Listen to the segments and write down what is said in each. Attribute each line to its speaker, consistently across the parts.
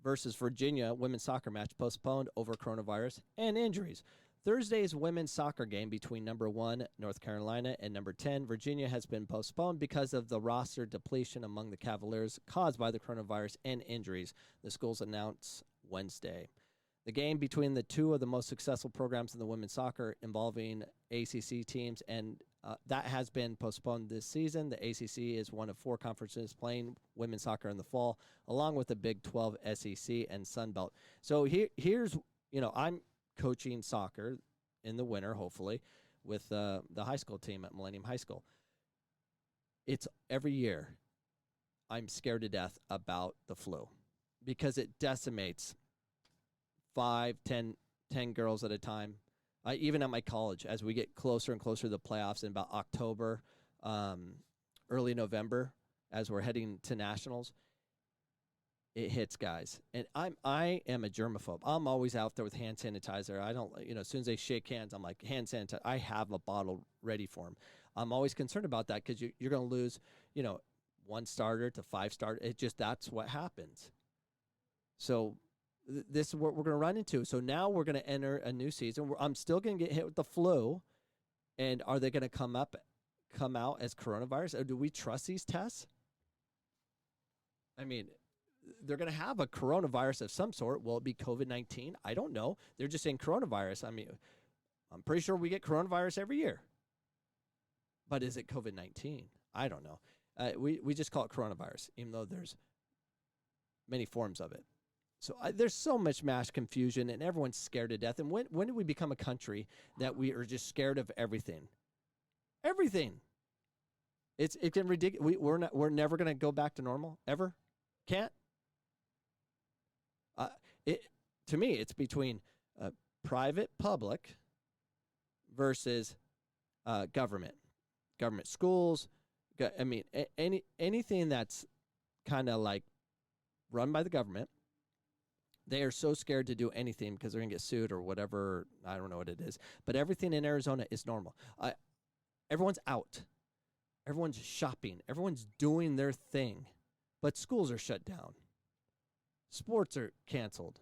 Speaker 1: versus Virginia women's soccer match postponed over coronavirus and injuries. Thursday's women's soccer game between number 1, North Carolina, and number 10, Virginia, has been postponed because of the roster depletion among the Cavaliers caused by the coronavirus and injuries, the schools announced Wednesday. The game between the two of the most successful programs in the women's soccer involving ACC teams, and that has been postponed this season. The ACC is one of 4 conferences playing women's soccer in the fall, along with the Big 12, SEC, and Sun Belt. So here's, I'm coaching soccer in the winter, hopefully, with the high school team at Millennium High School. It's every year I'm scared to death about the flu because it decimates 5, 10 girls at a time. Even at my college, as we get closer and closer to the playoffs in about October, early November, as we're heading to nationals, it hits guys. And I am a germaphobe. I'm always out there with hand sanitizer. I don't, as soon as they shake hands, I'm like, hand sanitizer. I have a bottle ready for them. I'm always concerned about that because you're going to lose, 1 starter to 5 starters. That's what happens. So this is what we're going to run into. So now we're going to enter a new season. I'm still going to get hit with the flu. And are they going to come out as coronavirus? Or do we trust these tests? I mean, they're going to have a coronavirus of some sort. Will it be COVID-19? I don't know. They're just saying coronavirus. I mean, I'm pretty sure we get coronavirus every year. But is it COVID-19? I don't know. We just call it coronavirus, even though there's many forms of it. So there's so much mass confusion, and everyone's scared to death. And when did we become a country that we are just scared of everything? Everything. It's getting ridiculous. We're never going to go back to normal ever. Can't. To me, it's between private, public versus government schools. I mean, anything that's kind of like run by the government. They are so scared to do anything because they're going to get sued or whatever. I don't know what it is. But everything in Arizona is normal. Everyone's out. Everyone's shopping. Everyone's doing their thing. But schools are shut down. Sports are canceled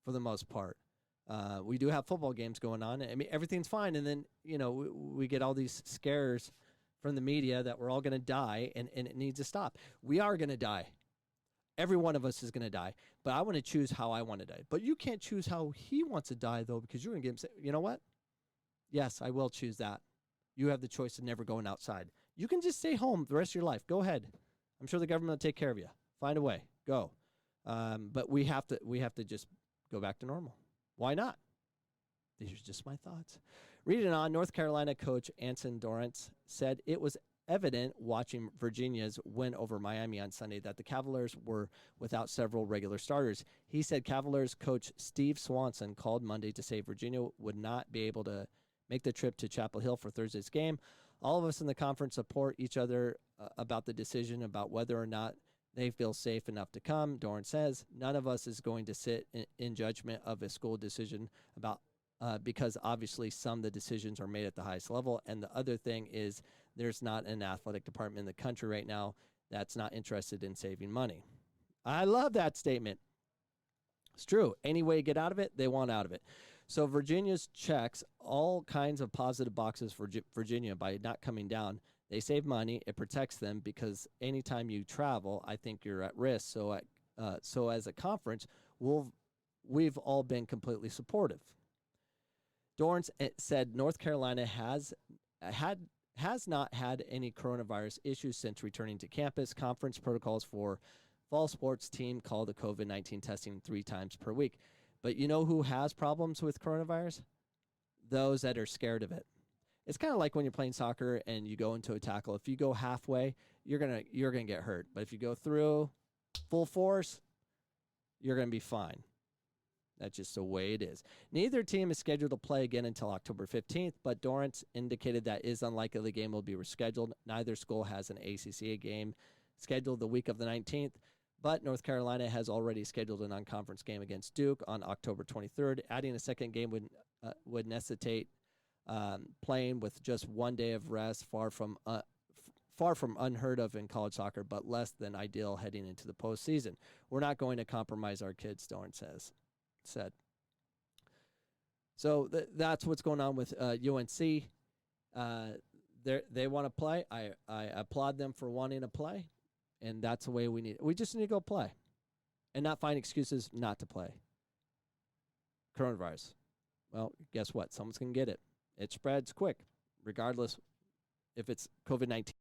Speaker 1: for the most part. We do have football games going on. I mean, everything's fine. And then, we get all these scares from the media that we're all going to die, and it needs to stop. We are going to die. Every one of us is going to die. But I want to choose how I want to die. But you can't choose how he wants to die, though, because you're going to get him. You know what? Yes, I will choose that. You have the choice of never going outside. You can just stay home the rest of your life. Go ahead. I'm sure the government will take care of you. Find a way. Go. But we have to just go back to normal. Why not? These are just my thoughts. Reading on, North Carolina coach Anson Dorrance said it was evident watching Virginia's win over Miami on Sunday that the Cavaliers were without several regular starters. He said Cavaliers coach Steve Swanson called Monday to say Virginia would not be able to make the trip to Chapel Hill for Thursday's game. All of us in the conference support each other about the decision about whether or not they feel safe enough to come. Dorrance says none of us is going to sit in judgment of a school decision about because obviously some of the decisions are made at the highest level. And the other thing is there's not an athletic department in the country right now that's not interested in saving money. I love that statement. It's true. Any way to get out of it, they want out of it. So Virginia's checks all kinds of positive boxes for Virginia by not coming down. They save money. It protects them because anytime you travel, I think you're at risk. So as a conference, we've all been completely supportive. Dorrance said North Carolina has not had any coronavirus issues since returning to campus. Conference protocols for fall sports team call the COVID-19 testing 3 times per week. But you know who has problems with coronavirus? Those that are scared of it. It's kind of like when you're playing soccer and you go into a tackle. If you go halfway, you're gonna get hurt. But if you go through full force, you're gonna be fine. That's just the way it is. Neither team is scheduled to play again until October 15th, but Dorrance indicated that it is unlikely the game will be rescheduled. Neither school has an ACCA game scheduled the week of the 19th, but North Carolina has already scheduled a non-conference game against Duke on October 23rd. Adding a second game would necessitate playing with just 1 day of rest, far from far from unheard of in college soccer, but less than ideal heading into the postseason. We're not going to compromise our kids, Dorn said. So that's what's going on with UNC. They want to play. I applaud them for wanting to play, and that's the way we need it. We just need to go play and not find excuses not to play. Coronavirus. Well, guess what? Someone's going to get it. It spreads quick, regardless if it's COVID-19.